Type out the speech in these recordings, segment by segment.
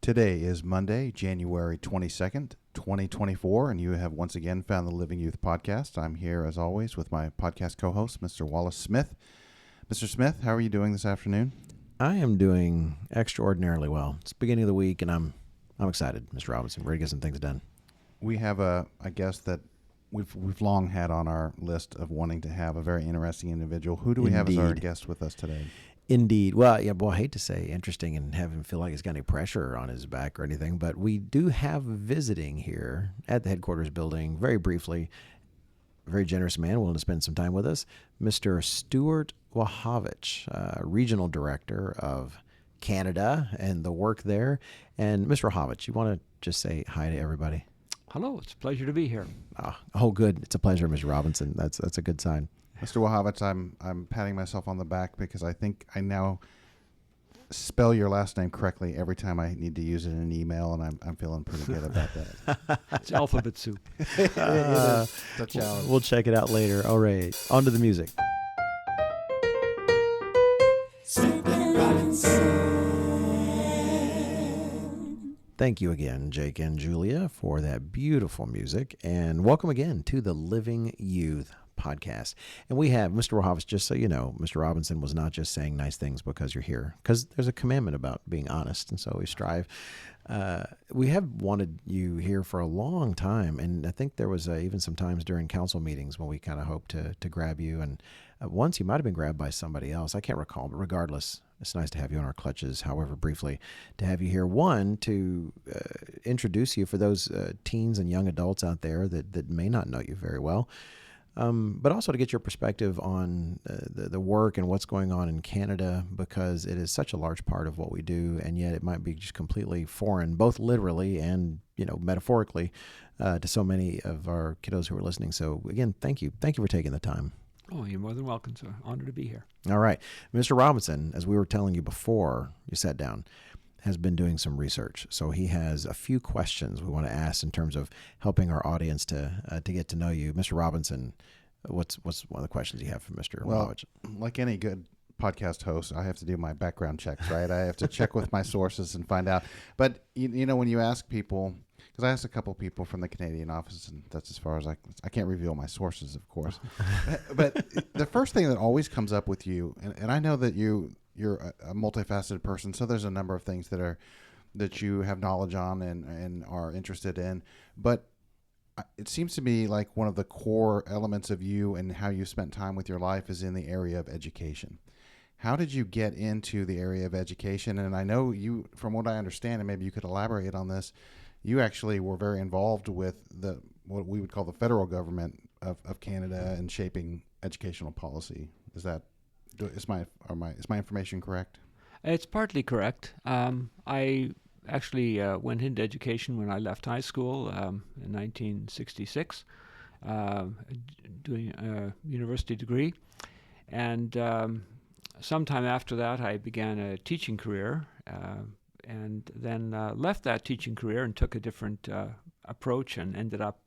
Today is Monday, January 22nd, 2024, and you have once again found the Living Youth Podcast. I'm here, as always, with my podcast co-host, Mr. Wallace Smith. Mr. Smith, how are you doing this afternoon? I am doing extraordinarily well. It's the beginning of the week, and I'm excited, Mr. Robinson. We're ready to get some things done. We have a guest that we've long had on our list of wanting to have a very interesting individual. Who do we have as our guest with us today? Indeed. Well, yeah, I hate to say interesting and have him feel like he's got any pressure on his back or anything, but we do have visiting here at the headquarters building, very briefly, a very generous man willing to spend some time with us, Mr. Stuart Wachowicz, Regional Director of Canada and the work there. And Mr. Wachowicz, you want to just say hi to everybody? Hello, it's a pleasure to be here. Oh, good. It's a pleasure, Mr. Robinson. That's a good sign. Mr. Wachowicz, I'm patting myself on the back because I think I now spell your last name correctly every time I need to use it in an email, and I'm feeling pretty good about that. It's alphabet soup. It's a challenge. We'll check it out later. All right, on to the music. Thank you again, Jake and Julia, for that beautiful music, and welcome again to the Living Youth Podcast. And we have Mr. Wachowicz. Just so you know, Mr. Robinson was not just saying nice things because you're here, because there's a commandment about being honest, and so we strive. We have wanted you here for a long time, and I think there was even some times during council meetings when we kind of hoped to grab you, and once you might have been grabbed by somebody else. I can't recall, but regardless, it's nice to have you on our clutches, however briefly, to have you here. One, to introduce you for those teens and young adults out there that may not know you very well, but also to get your perspective on the work and what's going on in Canada, because it is such a large part of what we do, and yet it might be just completely foreign, both literally and metaphorically, to so many of our kiddos who are listening. So again, thank you for taking the time. Oh, you're more than welcome, sir. Honored to be here. All right. Mr. Robinson, as we were telling you before you sat down, has been doing some research. So he has a few questions we want to ask in terms of helping our audience to get to know you. Mr. Robinson, what's one of the questions you have for Mr. Wachowicz? Like any good podcast host, I have to do my background checks, right? I have to check with my sources and find out. But, when you ask people, because I asked a couple people from the Canadian office, and that's as far as I can't reveal my sources, of course. But the first thing that always comes up with you, and I know that you're a multifaceted person, so there's a number of things that you have knowledge on and are interested in, but it seems to me like one of the core elements of you and how you spent time with your life is in the area of education. How did you get into the area of education? And I know you, from what I understand, and maybe you could elaborate on this, you actually were very involved with what we would call the federal government of Canada in shaping educational policy. Is my information correct? It's partly correct. I actually went into education when I left high school in 1966, doing a university degree. And sometime after that, I began a teaching career, and then left that teaching career and took a different approach and ended up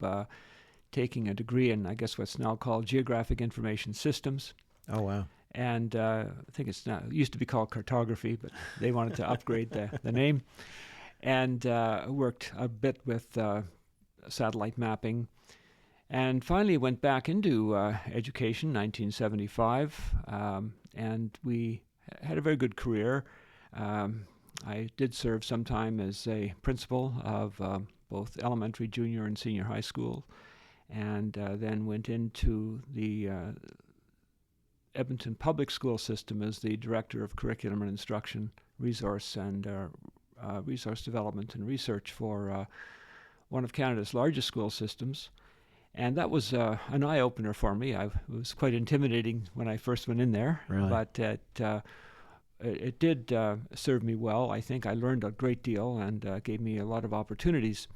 taking a degree in, I guess, what's now called Geographic Information Systems. Oh, wow. And I think it used to be called cartography, but they wanted to upgrade the name. And worked a bit with satellite mapping. And finally went back into education, 1975, and we had a very good career. I did serve some time as a principal of both elementary, junior, and senior high school, and then went into the Edmonton public school system as the director of curriculum and instruction, resource development and research for one of Canada's largest school systems. And that was an eye-opener for me. It was quite intimidating when I first went in there, really? But it did serve me well. I think I learned a great deal and gave me a lot of opportunities.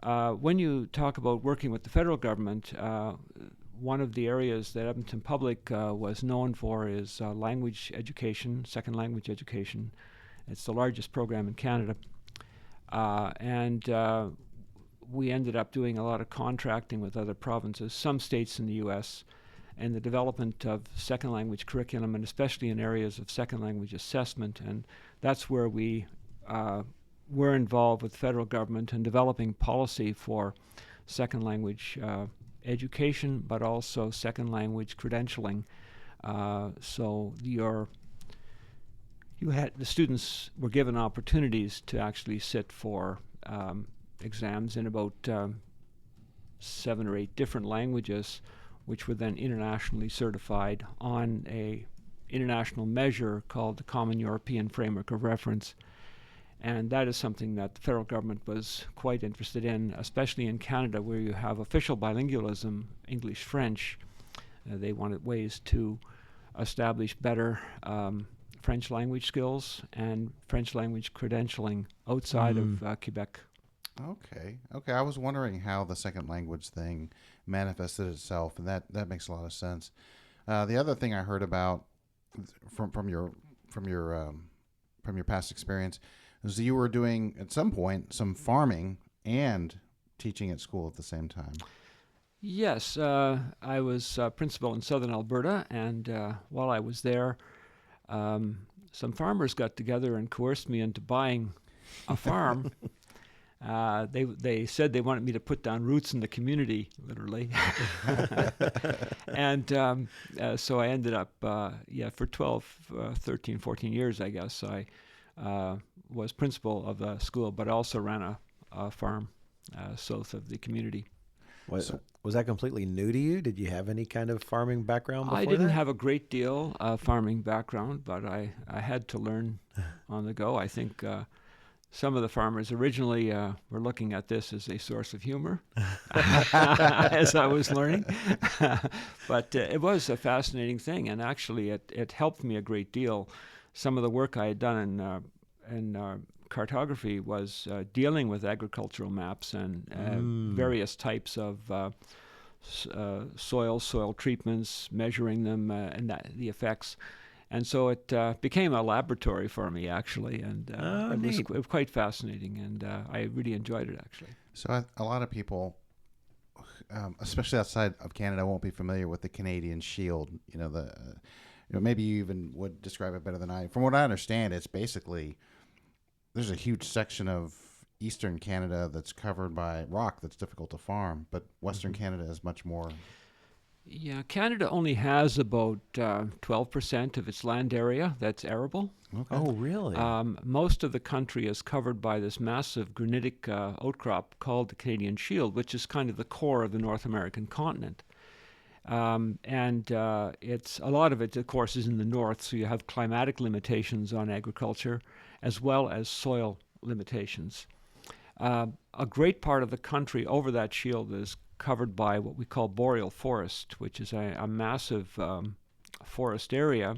When you talk about working with the federal government, one of the areas that Edmonton Public was known for is language education, second language education. It's the largest program in Canada. And we ended up doing a lot of contracting with other provinces, some states in the U.S., and the development of second language curriculum, and especially in areas of second language assessment. And that's where we we're involved with the federal government in developing policy for second language education, but also second language credentialing. So the students were given opportunities to actually sit for exams in about 7 or 8 different languages, which were then internationally certified on a international measure called the Common European Framework of Reference. And that is something that the federal government was quite interested in, especially in Canada, where you have official bilingualism, English-French. They wanted ways to establish better French language skills and French language credentialing outside of Quebec. Okay. I was wondering how the second language thing manifested itself, and that makes a lot of sense. The other thing I heard about from your past experience is that you were doing at some point some farming and teaching at school at the same time. Yes, I was principal in southern Alberta, and while I was there, some farmers got together and coerced me into buying a farm. They said they wanted me to put down roots in the community, literally. And so I ended up, for 12, 13, 14 years, I guess, I was principal of a school, but also ran a farm south of the community. Was that completely new to you? Did you have any kind of farming background before I didn't that? have a great deal of farming background, but I had to learn on the go. I think some of the farmers originally were looking at this as a source of humor as I was learning. But it was a fascinating thing, and actually it helped me a great deal. Some of the work I had done in cartography was dealing with agricultural maps and various types of soil treatments, measuring them and the effects. And so it became a laboratory for me, actually, and it was quite fascinating, and I really enjoyed it, actually. So a lot of people, especially outside of Canada, won't be familiar with the Canadian Shield. Maybe you even would describe it better than I. From what I understand, it's basically there's a huge section of eastern Canada that's covered by rock that's difficult to farm, but western Canada is much more. Yeah, Canada only has about 12% of its land area that's arable. Okay. Oh, really? Most of the country is covered by this massive granitic outcrop called the Canadian Shield, which is kind of the core of the North American continent. It's a lot of it, of course, is in the north, so you have climatic limitations on agriculture as well as soil limitations. A great part of the country over that shield is covered by what we call boreal forest, which is a massive forest area,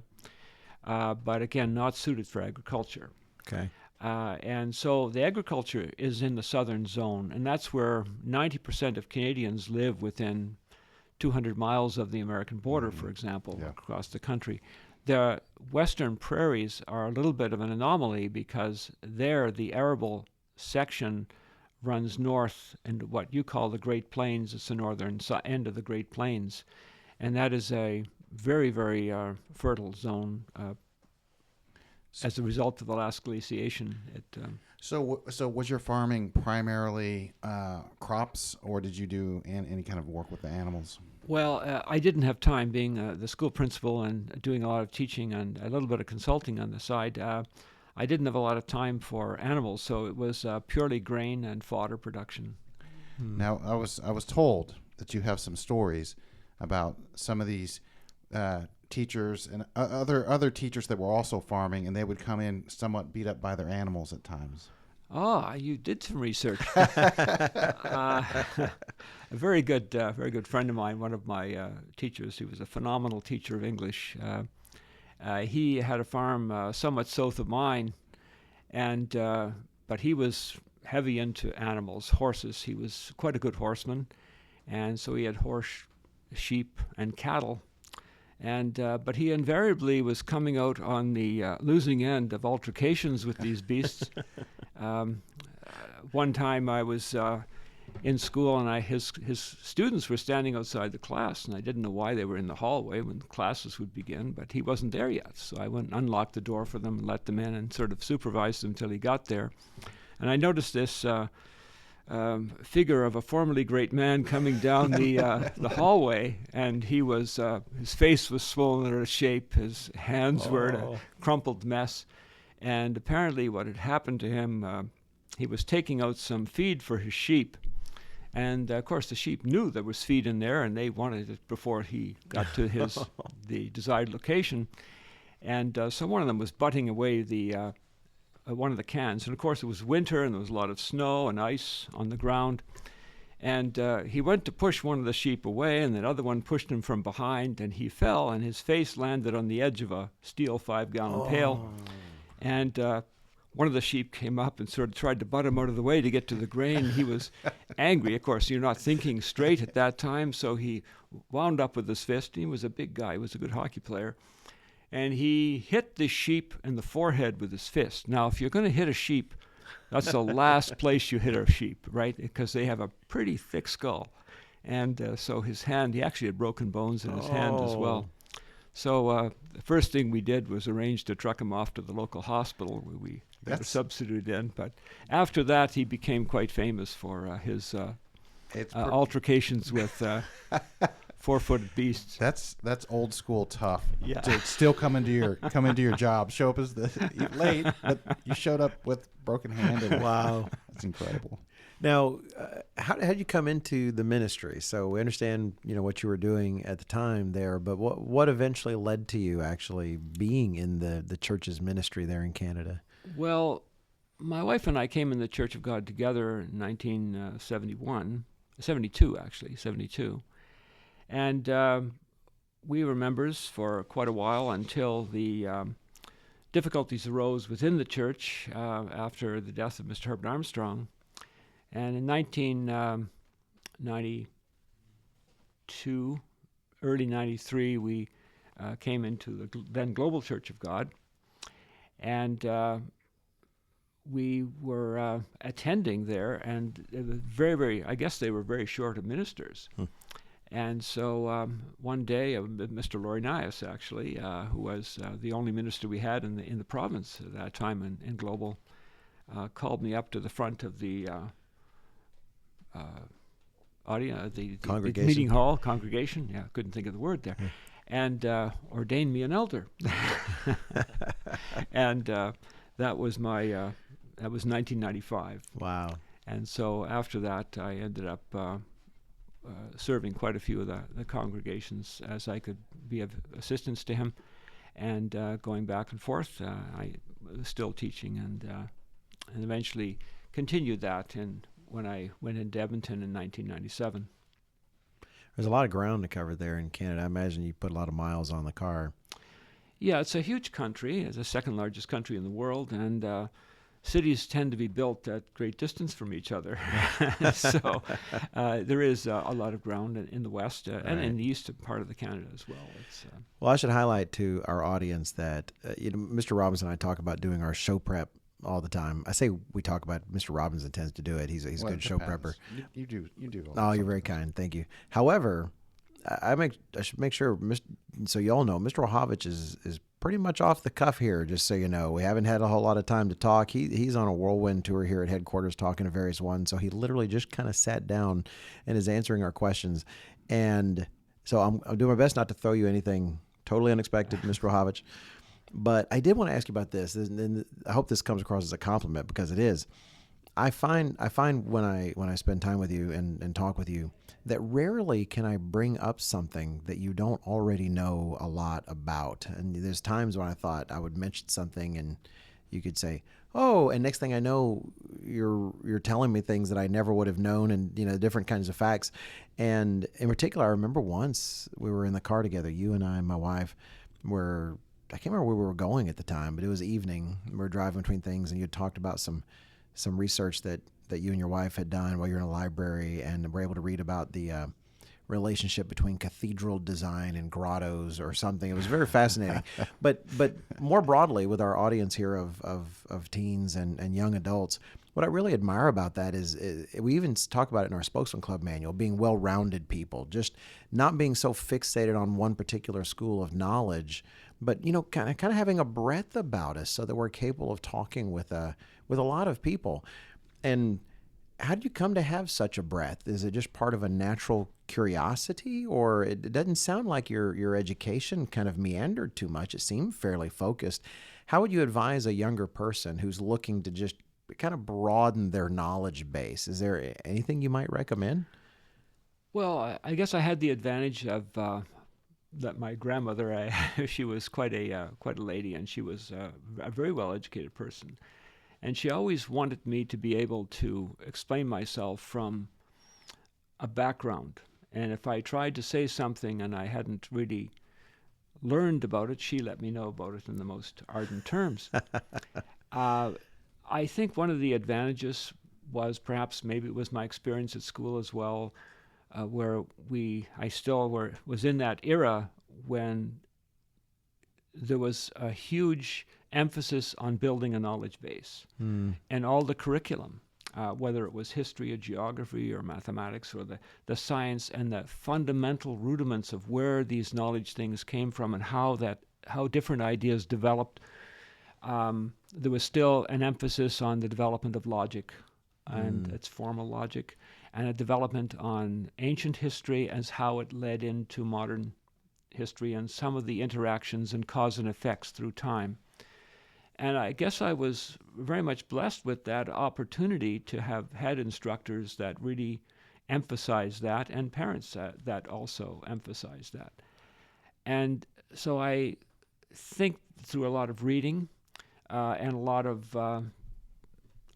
but again, not suited for agriculture. Okay. And so the agriculture is in the southern zone, and that's where 90% of Canadians live within 200 miles of the American border, for example, across the country. The western prairies are a little bit of an anomaly because there the arable section runs north into what you call the Great Plains. It's the northern end of the Great Plains, and that is a very, very fertile zone as a result of the last glaciation. So was your farming primarily crops, or did you do any kind of work with the animals? Well, I didn't have time, being the school principal and doing a lot of teaching and a little bit of consulting on the side. I didn't have a lot of time for animals, so it was purely grain and fodder production. Now, I was told that you have some stories about some of these teachers and other teachers that were also farming, and they would come in somewhat beat up by their animals at times. Oh, you did some research. A very good friend of mine, one of my teachers, he was a phenomenal teacher of English. He had a farm somewhat south of mine, but he was heavy into animals, horses. He was quite a good horseman, and so he had horse, sheep, and cattle. But he invariably was coming out on the losing end of altercations with these beasts. One time I was in school, and his students were standing outside the class, and I didn't know why they were in the hallway when classes would begin, but he wasn't there yet. So I went and unlocked the door for them and let them in and sort of supervised them until he got there. And I noticed this figure of a formerly great man coming down the hallway, and he was his face was swollen out of shape, his hands were in a crumpled mess, and apparently what had happened to him, he was taking out some feed for his sheep, and of course the sheep knew there was feed in there, and they wanted it before he got to the desired location, and so one of them was butting away one of the cans. And of course it was winter and there was a lot of snow and ice on the ground. And he went to push one of the sheep away, and the other one pushed him from behind, and he fell, and his face landed on the edge of a steel 5-gallon pail. And one of the sheep came up and sort of tried to butt him out of the way to get to the grain. He was angry. Of course, you're not thinking straight at that time, so he wound up with his fist. He was a big guy. He was a good hockey player. And he hit the sheep in the forehead with his fist. Now, if you're going to hit a sheep, that's the last place you hit a sheep, right? Because they have a pretty thick skull. And so his hand, he actually had broken bones in his hand as well. So the first thing we did was arrange to truck him off to the local hospital where we got a substitute in. But after that, he became quite famous for his altercations with 4-footed beasts. That's old school tough. Yeah. To still come into your job, show up as late, but you showed up with broken hand. And Wow, that's incredible. Now, how did you come into the ministry? So we understand, what you were doing at the time there, but what eventually led to you actually being in the church's ministry there in Canada? Well, my wife and I came in the Church of God together in 1972. And we were members for quite a while until the difficulties arose within the church after the death of Mr. Herbert Armstrong. And in 1992, early 93, we came into the then Global Church of God. And we were attending there, and it was very, I guess they were very short of ministers. And so one day, Mr. Laurinaitis, actually, who was the only minister we had in the province at that time in Global, called me up to the front of the Congregation. meeting hall, congregation. Yeah, couldn't think of the word there. And ordained me an elder. And that was 1995. Wow. And so after that, I ended up serving quite a few of the congregations as I could be of assistance to him, and going back and forth. I was still teaching, and eventually continued that when I went into Edmonton in 1997. There's a lot of ground to cover there in Canada. I imagine you put a lot of miles on the car. Yeah, it's a huge country. It's the second largest country in the world, and cities tend to be built at great distance from each other. So there is a lot of ground in the west and in the eastern part of the Canada as well. Well, I should highlight to our audience that Mr. Robinson and I talk about doing our show prep all the time. I say we talk about. Mr. Robinson tends to do it. He's a good show prepper. You do. Oh, you're very kind. Thank you. However, I should make sure, so you all know, Mr. Wachowicz is pretty much off the cuff here, just so you know. We haven't had a whole lot of time to talk. He's on a whirlwind tour here at headquarters talking to various ones, so he literally just kind of sat down and is answering our questions. And so I'm doing my best not to throw you anything totally unexpected, Mr. Wachowicz. But I did want to ask you about this, and I hope this comes across as a compliment, because it is. I find when I spend time with you and talk with you that rarely can I bring up something that you don't already know a lot about. And there's times when I thought I would mention something and you could say, "Oh," and next thing I know, you're telling me things that I never would have known, and different kinds of facts. And in particular, I remember once we were in the car together, you and I and my wife I can't remember where we were going at the time, but it was evening. We were driving between things, and you had talked about some research that you and your wife had done while you were in a library, and were able to read about the relationship between cathedral design and grottos or something. It was very fascinating. But more broadly, with our audience here of teens and young adults, what I really admire about that is we even talk about it in our Spokesman Club manual, being well-rounded people, just not being so fixated on one particular school of knowledge, but kind of having a breadth about us so that we're capable of talking with a lot of people. And how did you come to have such a breadth? Is it just part of a natural curiosity, or it doesn't sound like your education kind of meandered too much? It seemed fairly focused. How would you advise a younger person who's looking to just kind of broaden their knowledge base? Is there anything you might recommend? Well, I guess I had the advantage of that my grandmother. She was quite a lady, and she was a very well educated person, and she always wanted me to be able to explain myself from a background. And if I tried to say something and I hadn't really learned about it, she let me know about it in the most ardent terms. I think one of the advantages was perhaps maybe it was my experience at school as well, where I still was in that era when there was a huge emphasis on building a knowledge base, and all the curriculum, whether it was history or geography or mathematics or the science, and the fundamental rudiments of where these knowledge things came from and how different ideas developed. There was still an emphasis on the development of logic and its formal logic, and a development on ancient history as how it led into modern history and some of the interactions and cause and effects through time. And I guess I was very much blessed with that opportunity to have had instructors that really emphasized that, and parents that also emphasized that. And so I think through a lot of reading and a lot of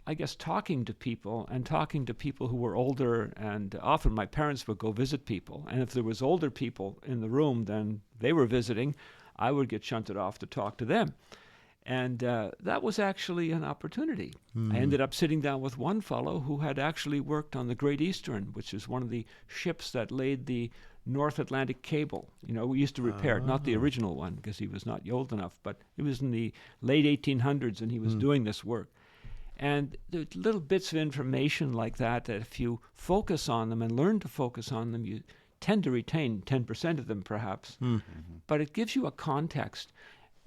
I guess talking to people who were older, and often my parents would go visit people, and if there was older people in the room then they were visiting, I would get shunted off to talk to them. And that was actually an opportunity. I ended up sitting down with one fellow who had actually worked on the Great Eastern, which is one of the ships that laid the North Atlantic cable. We used to repair it, not the original one because he was not old enough, but it was in the late 1800s and he was doing this work. And the little bits of information like that if you focus on them and learn to focus on them, you tend to retain 10% of them perhaps. But it gives you a context.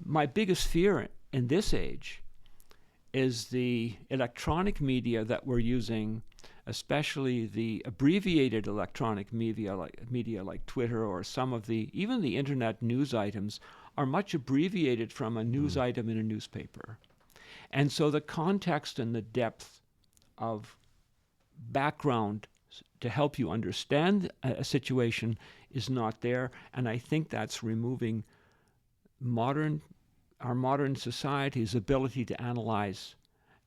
My biggest fear in this age is the electronic media that we're using, especially the abbreviated electronic media like Twitter, or some of even the internet news items are much abbreviated from a news item in a newspaper. And so the context and the depth of background to help you understand a situation is not there. And I think that's removing our modern society's ability to analyze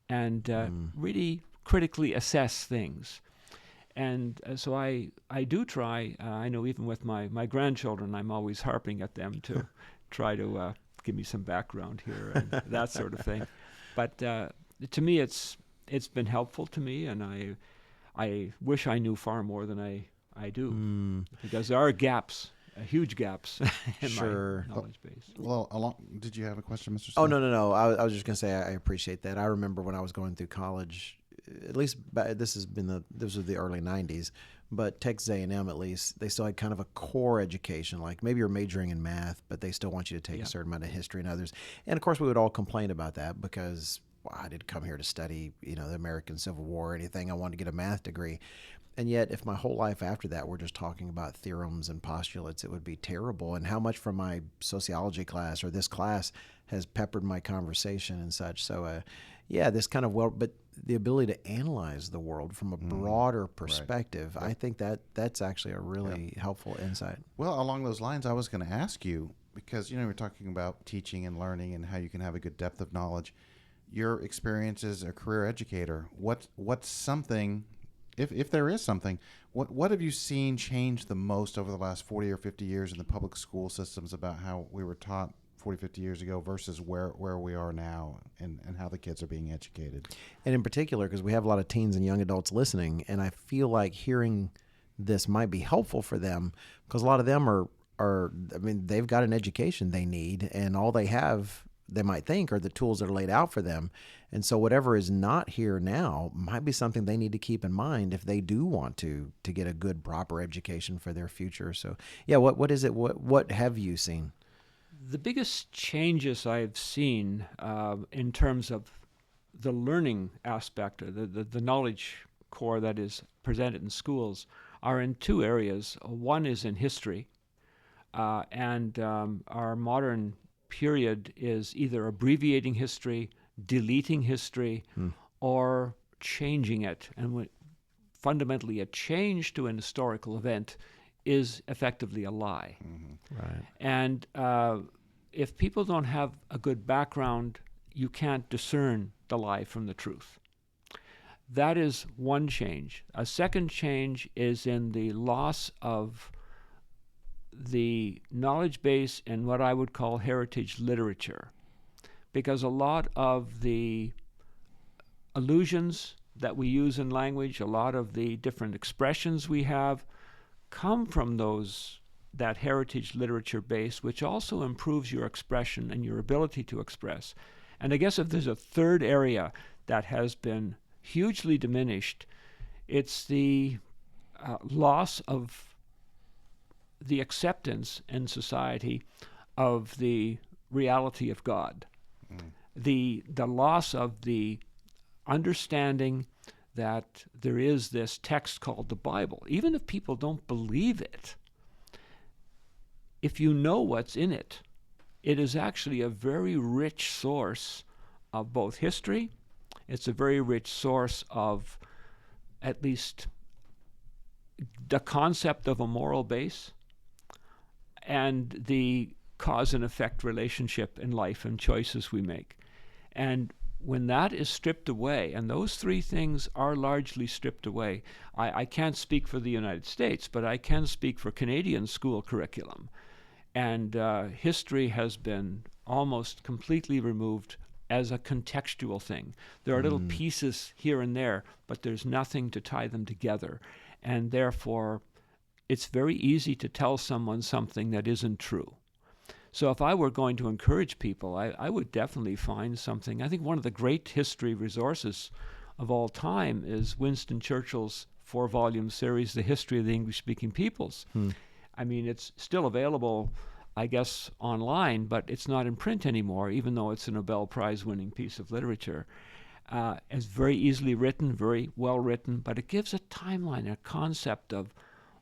and really critically assess things. And so I do try, I know even with my grandchildren, I'm always harping at them to try to give me some background here and that sort of thing. But to me, it's been helpful to me, and I wish I knew far more than I do, because there are gaps, huge gaps in my knowledge base. Well, did you have a question, Mr. Smith? Oh, no. I was just going to say I appreciate that. I remember when I was going through college, at least this was the early 90s, but Texas A&M at least, they still had kind of a core education, like maybe you're majoring in math, but they still want you to take a certain amount of history and others. And of course we would all complain about that because I didn't come here to study, the American Civil War or anything. I wanted to get a math degree. And yet if my whole life after that we're just talking about theorems and postulates, it would be terrible. And how much from my sociology class or this class has peppered my conversation and such. So this kind of but the ability to analyze the world from a broader perspective, right. I think that's actually a really helpful insight. Well, along those lines, I was going to ask you, because we're talking about teaching and learning and how you can have a good depth of knowledge. Your experience as a career educator, what's something, if there is something, what have you seen change the most over the last 40 or 50 years in the public school systems about how we were taught 40, 50 years ago versus where we are now and how the kids are being educated? And in particular, because we have a lot of teens and young adults listening, and I feel like hearing this might be helpful for them, because a lot of them they've got an education they need, and all they have, they might think, are the tools that are laid out for them. And so whatever is not here now might be something they need to keep in mind if they do want to get a good, proper education for their future. So what is it? What have you seen? The biggest changes I've seen in terms of the learning aspect, or the knowledge core that is presented in schools, are in two areas. One is in history, and our modern period is either abbreviating history, deleting history, or changing it. And fundamentally, a change to an historical event is effectively a lie. Right. And if people don't have a good background, you can't discern the lie from the truth. That is one change. A second change is in the loss of the knowledge base in what I would call heritage literature, because a lot of the allusions that we use in language, a lot of the different expressions we have, come from that heritage literature base, which also improves your expression and your ability to express. And I guess if there's a third area that has been hugely diminished, it's the loss of the acceptance in society of the reality of God. The loss of the understanding that there is this text called the Bible. Even if people don't believe it, if you know what's in it, it is actually a very rich source of both history. It's a very rich source of at least the concept of a moral base and the cause and effect relationship in life and choices we make. And when that is stripped away, and those three things are largely stripped away, I can't speak for the United States, but I can speak for Canadian school curriculum. And history has been almost completely removed as a contextual thing. There are little pieces here and there, but there's nothing to tie them together. And therefore, it's very easy to tell someone something that isn't true. So if I were going to encourage people, I would definitely find something. I think one of the great history resources of all time is Winston Churchill's 4-volume series, The History of the English-Speaking Peoples. I mean, it's still available, I guess, online, but it's not in print anymore, even though it's a Nobel Prize-winning piece of literature. It's very easily written, very well written, but it gives a timeline, a concept of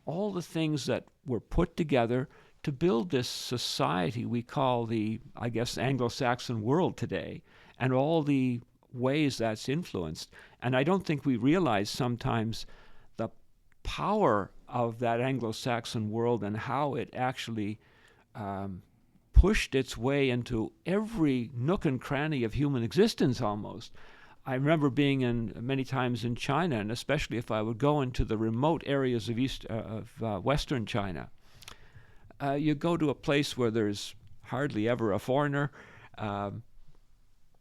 all the things that were put together to build this society we call the, I guess, Anglo-Saxon world today, and all the ways that's influenced. And I don't think we realize sometimes the power of that Anglo-Saxon world and how it actually pushed its way into every nook and cranny of human existence almost. I remember being many times in China, and especially if I would go into the remote areas of Western China. You go to a place where there's hardly ever a foreigner.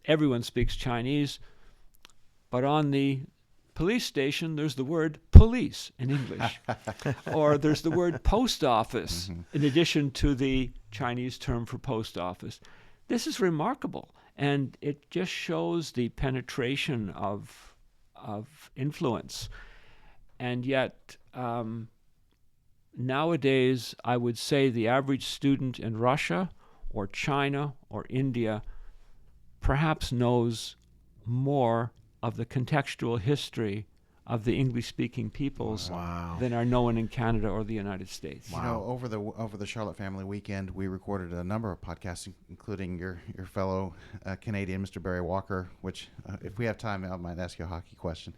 Everyone speaks Chinese. But on the police station, there's the word police in English. Or there's the word post office in addition to the Chinese term for post office. This is remarkable. And it just shows the penetration of influence. And yet, nowadays, I would say the average student in Russia or China or India perhaps knows more of the contextual history of the English-speaking peoples than are known in Canada or the United States. You know, over the Charlotte Family Weekend, we recorded a number of podcasts, including your fellow Canadian, Mr. Barry Walker, which, if we have time, I might ask you a hockey question.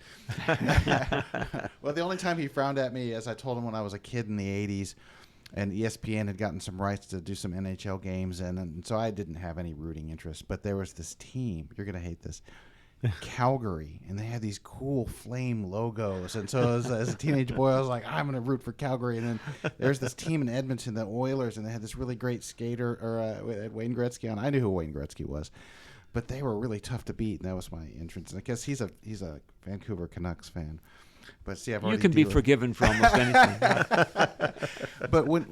Well, the only time he frowned at me, as I told him when I was a kid in the 80s, and ESPN had gotten some rights to do some NHL games, and so I didn't have any rooting interest. But there was this team, you're going to hate this, Calgary, and they had these cool flame logos, and so as a teenage boy I was like, I'm going to root for Calgary. And then there's this team in Edmonton, the Oilers, and they had this really great skater, Wayne Gretzky on. I knew who Wayne Gretzky was, but they were really tough to beat, and that was my entrance. And I guess he's a Vancouver Canucks fan. But see, you can be forgiven for almost anything. But when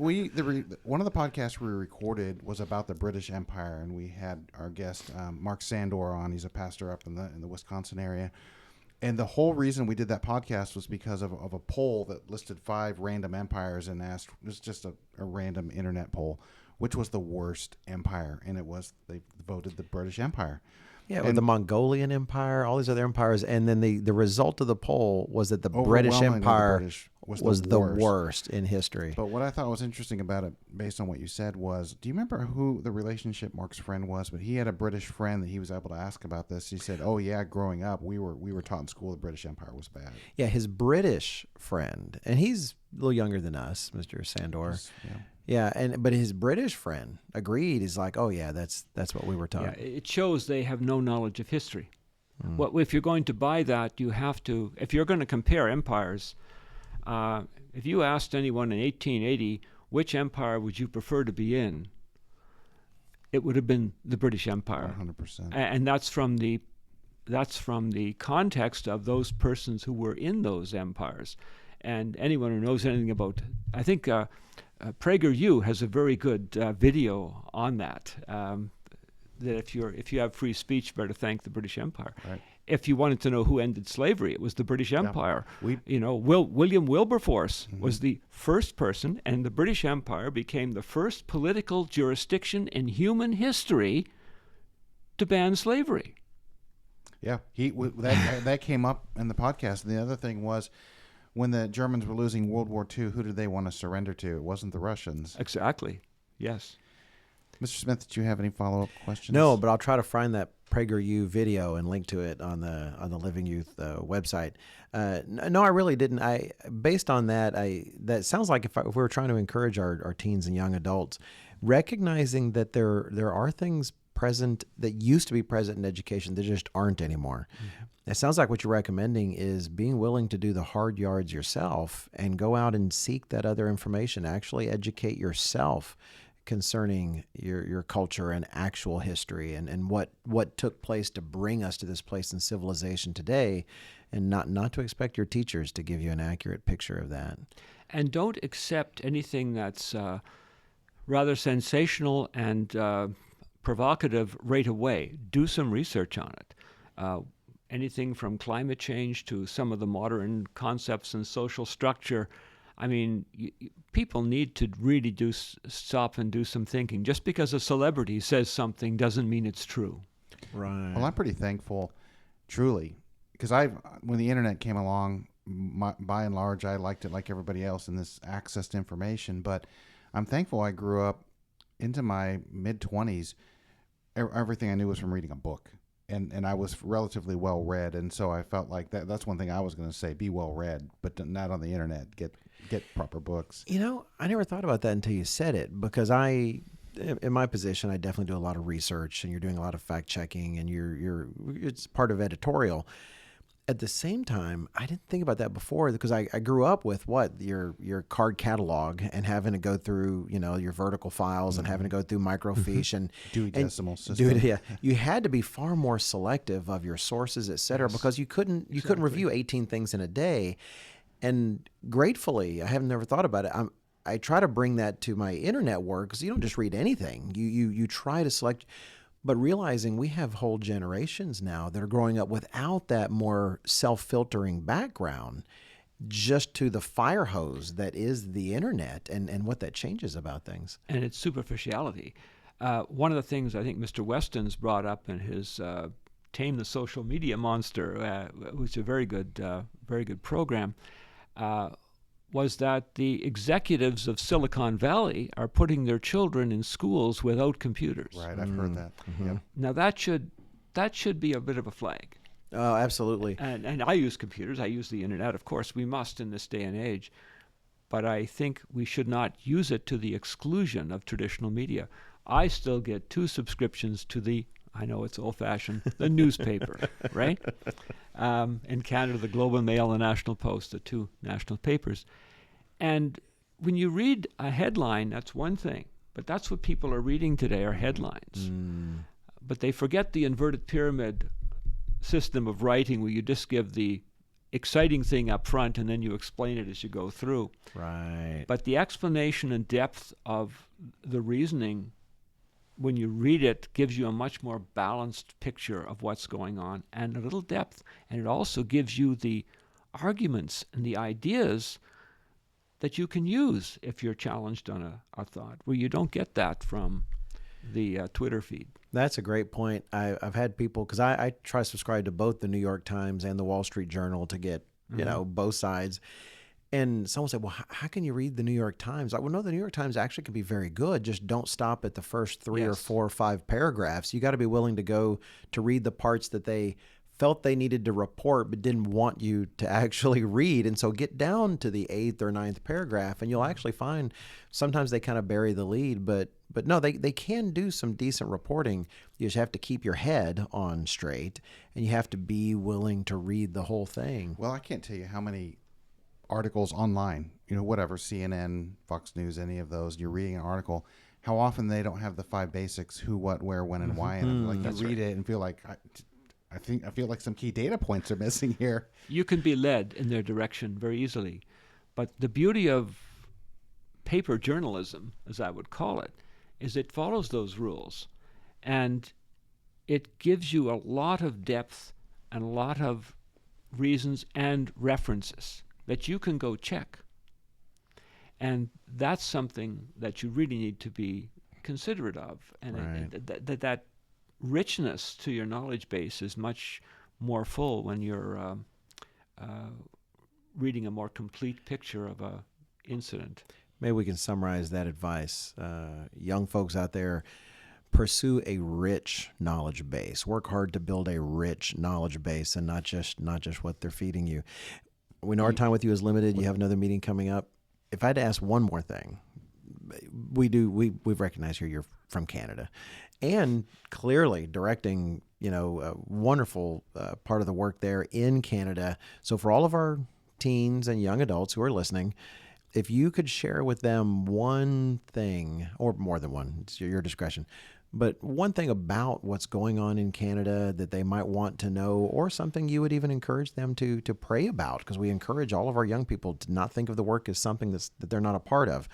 one of the podcasts we recorded was about the British Empire, and we had our guest Mark Sandor on. He's a pastor up in the Wisconsin area, and the whole reason we did that podcast was because of a poll that listed 5 random empires and asked, it was just a random internet poll, which was the worst empire, and they voted the British Empire. Yeah, with the Mongolian Empire, all these other empires, and then the result of the poll was that the British overwhelmingly, Empire the British was the worst in history. But what I thought was interesting about it, based on what you said, was, do you remember who the relationship Mark's friend was? But he had a British friend that he was able to ask about this. He said, "Oh yeah, growing up, we were taught in school the British Empire was bad." Yeah, his British friend, and he's a little younger than us, Mr. Sandor. But his British friend agreed. He's like, "Oh yeah, that's what we were taught." Yeah, it shows they have no knowledge of history. Well, if you're going to buy that, you have to. If you're going to compare empires. If you asked anyone in 1880 which empire would you prefer to be in, it would have been the British Empire. 100%. And that's from the context of those persons who were in those empires. And anyone who knows anything about, I think PragerU has a very good video on that. That if you have free speech, better thank the British Empire. Right. If you wanted to know who ended slavery, it was the British Empire. Yeah. William Wilberforce was the first person, and the British Empire became the first political jurisdiction in human history to ban slavery. Yeah, that came up in the podcast. And the other thing was, when the Germans were losing World War II, who did they want to surrender to? It wasn't the Russians. Exactly. Yes. Mr. Smith, did you have any follow-up questions? No, but I'll try to find that PragerU video and link to it on the Living Youth website. No, I really didn't. Based on that, that sounds like if we were trying to encourage our teens and young adults, recognizing that there are things present that used to be present in education that just aren't anymore. Mm-hmm. It sounds like what you're recommending is being willing to do the hard yards yourself and go out and seek that other information. Actually educate yourself concerning your culture and actual history and what took place to bring us to this place in civilization today, and not to expect your teachers to give you an accurate picture of that. And don't accept anything that's rather sensational and provocative right away. Do some research on it. Anything from climate change to some of the modern concepts in social structure. I mean, people need to really stop and do some thinking. Just because a celebrity says something doesn't mean it's true. Right. Well, I'm pretty thankful, truly, because when the internet came along, by and large, I liked it like everybody else in this access to information. But I'm thankful I grew up into my mid-20s. Everything I knew was from reading a book. And I was relatively well read, and so I felt like that's one thing I was going to say: be well read, but not on the internet. Get proper books. I never thought about that until you said it, because in my position, I definitely do a lot of research, and you're doing a lot of fact checking, and it's part of editorial. At the same time, I didn't think about that before, because I grew up with your card catalog and having to go through your vertical files and having to go through microfiche and Dewey Decimal System. You had to be far more selective of your sources, et cetera, because you couldn't review 18 things in a day. And gratefully, I have never thought about it. I try to bring that to my internet work, because you don't just read anything. You try to select. But realizing we have whole generations now that are growing up without that more self-filtering background, just to the fire hose that is the internet and what that changes about things. And it's superficiality. One of the things I think Mr. Weston's brought up in his Tame the Social Media Monster, which is a very good program, was that the executives of Silicon Valley are putting their children in schools without computers. Right, I've heard that. Mm-hmm. Yep. Now that should be a bit of a flag. Oh, absolutely. And I use computers. I use the internet. Of course, we must in this day and age. But I think we should not use it to the exclusion of traditional media. I still get 2 subscriptions to I know it's old-fashioned, the newspaper, right? In Canada, the Globe and Mail and the National Post, the 2 national papers. And when you read a headline, that's one thing. But that's what people are reading today, are headlines. But they forget the inverted pyramid system of writing, where you just give the exciting thing up front and then you explain it as you go through. Right. But the explanation and depth of the reasoning, when you read it, gives you a much more balanced picture of what's going on and a little depth. And it also gives you the arguments and the ideas that you can use if you're challenged on a thought, where you don't get that from the Twitter feed. That's a great point. I've had people, because I try to subscribe to both the New York Times and the Wall Street Journal to get, both sides. And someone said, well, how can you read the New York Times? Well, no, the New York Times actually can be very good. Just don't stop at the first 3 or 4 or 5 paragraphs. You got to be willing to go to read the parts that they felt they needed to report but didn't want you to actually read. And so get down to the 8th or 9th paragraph, and you'll actually find sometimes they kind of bury the lead, but no, they can do some decent reporting. You just have to keep your head on straight, and you have to be willing to read the whole thing. Well, I can't tell you how many articles online, whatever, CNN, Fox News, any of those, you're reading an article, how often they don't have the 5 basics: who, what, where, when, and why. And like you read it and feel like, I feel like some key data points are missing here. You can be led in their direction very easily. But the beauty of paper journalism, as I would call it, is it follows those rules. And it gives you a lot of depth and a lot of reasons and references that you can go check. And that's something that you really need to be considerate of. And that richness to your knowledge base is much more full when you're reading a more complete picture of a incident. Maybe we can summarize that advice. Young folks out there, pursue a rich knowledge base. Work hard to build a rich knowledge base, and not just what they're feeding you. We know our time with you is limited. You have another meeting coming up. If I had to ask one more thing, we've recognized here you're from Canada, and clearly directing, a wonderful part of the work there in Canada. So for all of our teens and young adults who are listening, if you could share with them one thing, or more than one, it's your discretion, but one thing about what's going on in Canada that they might want to know, or something you would even encourage them to pray about, because we encourage all of our young people to not think of the work as something that they're not a part of.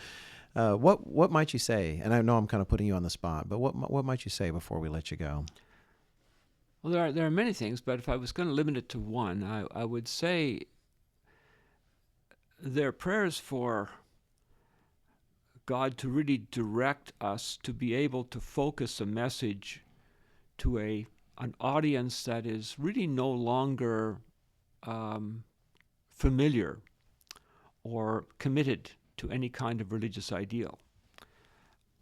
What might you say? And I know I'm kind of putting you on the spot, but what might you say before we let you go? Well, there are many things, but if I was going to limit it to one, I would say their prayers for God to really direct us to be able to focus a message to an audience that is really no longer familiar or committed to any kind of religious ideal.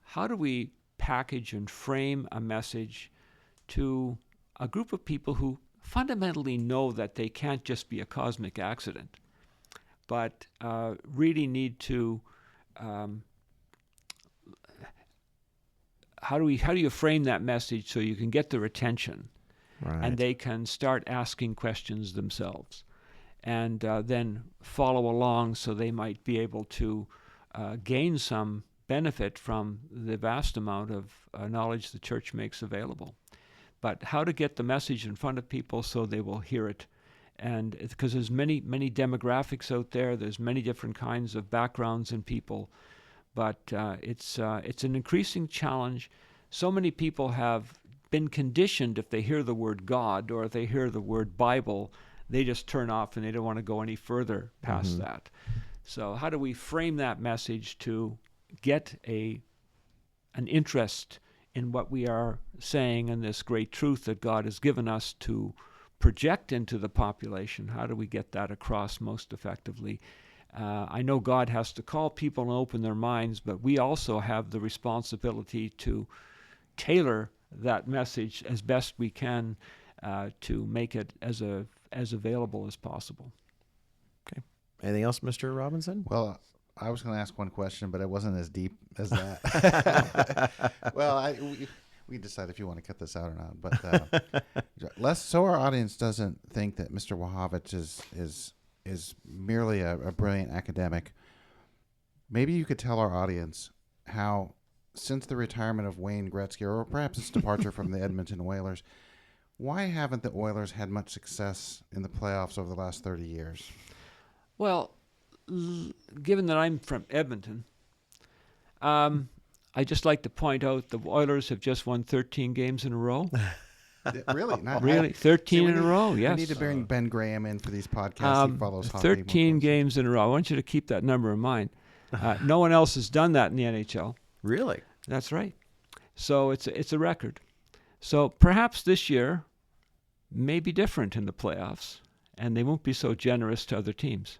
How do we package and frame a message to a group of people who fundamentally know that they can't just be a cosmic accident, but really need to how do you frame that message so you can get their attention, and they can start asking questions themselves, and then follow along so they might be able to gain some benefit from the vast amount of knowledge the church makes available. But how to get the message in front of people so they will hear it. And because there's many demographics out there, there's many different kinds of backgrounds in people, but it's an increasing challenge. So many people have been conditioned, if they hear the word God or if they hear the word Bible, they just turn off and they don't want to go any further past that. So how do we frame that message to get an interest in what we are saying and this great truth that God has given us to project into the population? How do we get that across most effectively? I know God has to call people and open their minds, but we also have the responsibility to tailor that message as best we can to make it as available as possible. Okay. Anything else, Mr. Robinson? Well, I was going to ask one question, but it wasn't as deep as that. Well, we decide if you want to cut this out or not. But so our audience doesn't think that Mr. Wachowicz is merely a brilliant academic. Maybe you could tell our audience how, since the retirement of Wayne Gretzky, or perhaps his departure from the Edmonton Oilers, why haven't the Oilers had much success in the playoffs over the last 30 years? Well, given that I'm from Edmonton, I just like to point out the Oilers have just won 13 games in a row. Really? Not really? 13 in a row, yes. We need to bring Ben Graham in for these podcasts. He follows hockey. 13 games in a row. I want you to keep that number in mind. No one else has done that in the NHL. Really? That's right. So it's a record. So perhaps this year may be different in the playoffs, and they won't be so generous to other teams.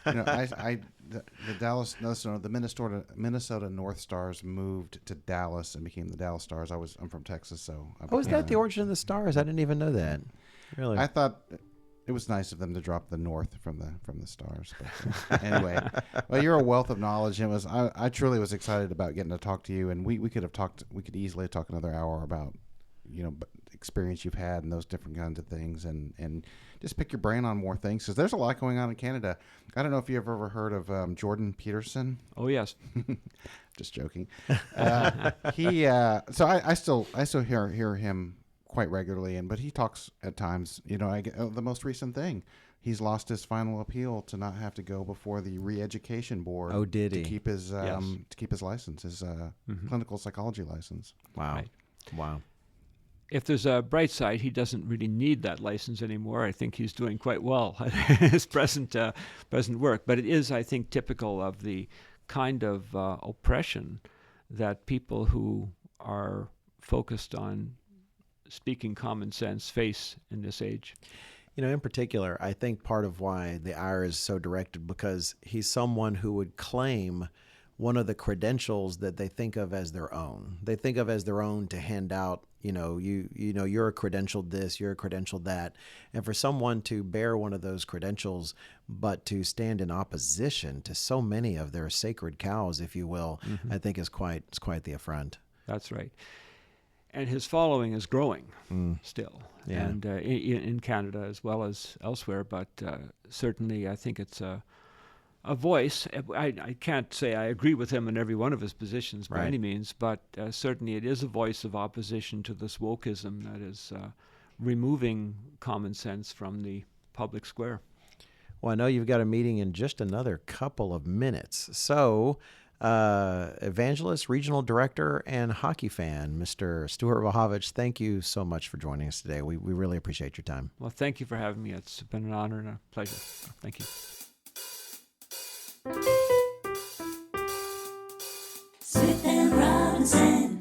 The Dallas, no, the Minnesota North Stars moved to Dallas and became the Dallas Stars. I'm from Texas, so. Is that the origin of the Stars? I didn't even know that. Really? I thought it was nice of them to drop the North from the Stars. But anyway, well, you're a wealth of knowledge. I truly was excited about getting to talk to you, and we could easily talk another hour about experience you've had and those different kinds of things, and just pick your brain on more things, because there's a lot going on in Canada. I don't know if you've ever heard of Jordan Peterson. Oh yes. Just joking. So I still hear him quite regularly, but he talks at times. The most recent thing, he's lost his final appeal to not have to go before the re-education board. Oh, did he? To keep his license, his clinical psychology license. Wow. Right. Wow. If there's a bright side, he doesn't really need that license anymore. I think he's doing quite well at his present work. But it is, I think, typical of the kind of oppression that people who are focused on speaking common sense face in this age. In particular, I think part of why the ire is so directed, because he's someone who would claim one of the credentials that they think of as their own. They think of as their own to hand out, you're a credentialed this, you're a credentialed that. And for someone to bear one of those credentials, but to stand in opposition to so many of their sacred cows, if you will, I think is quite the affront. That's right. And his following is growing still, Yeah. and in Canada as well as elsewhere. But certainly, I think it's a voice. I can't say I agree with him in every one of his positions by any means, but certainly it is a voice of opposition to this wokeism that is removing common sense from the public square. Well, I know you've got a meeting in just another couple of minutes. So, evangelist, regional director, and hockey fan, Mr. Stuart Wachowicz, thank you so much for joining us today. We really appreciate your time. Well, thank you for having me. It's been an honor and a pleasure. Thank you. Smith and Robinson.